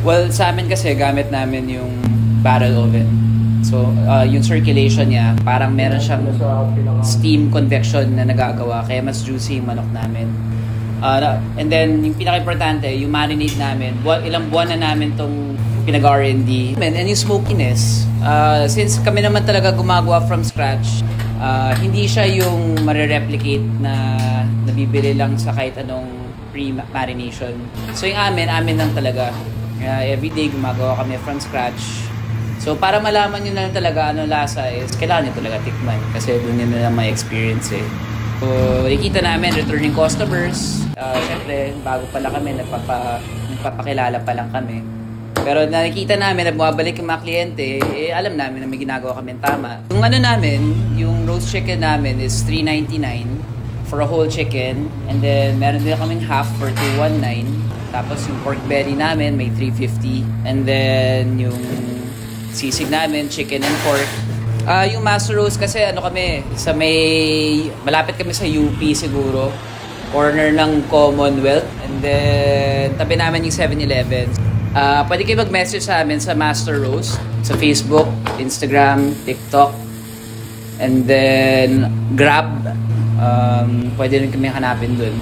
Well, sa amin kasi gamit namin yung barrel oven. So, yung circulation niya, parang meron siyang steam convection na nagagawa, kaya mas juicy yung manok namin. And then, yung pinaka-importante, yung marinade namin, ilang buwan na namin tong pinag-R&D. And yung smokiness, since kami naman talaga gumagawa from scratch, hindi siya yung marireplicate na nabibili lang sa kahit anong pre-marination. So yung amin lang talaga. Everyday gumagawa kami from scratch. So para malaman nyo na lang talaga ano lasa is kailangan nyo talaga tikman kasi doon nyo na lang may experience eh. So nakikita namin returning customers. Siyempre bago pa lang kami, nagpapakilala pa lang kami. Pero nakikita namin na bumabalik yung mga kliyente, alam namin na may ginagawa kami tama. Yung ano namin, yung roast chicken namin is $3.99 for a whole chicken. And then meron din kaming half for $2.19. Tapos yung pork belly namin may $3.50. And then yung sisig namin, chicken and pork. Yung master roast kasi ano kami, malapit kami sa UP siguro. Corner ng Commonwealth. And then tabi namin yung 7-Eleven. Pwede kayo mag-message sa amin sa Master Roast sa Facebook, Instagram, TikTok, and then Grab. Pwede rin kami hanapin dun.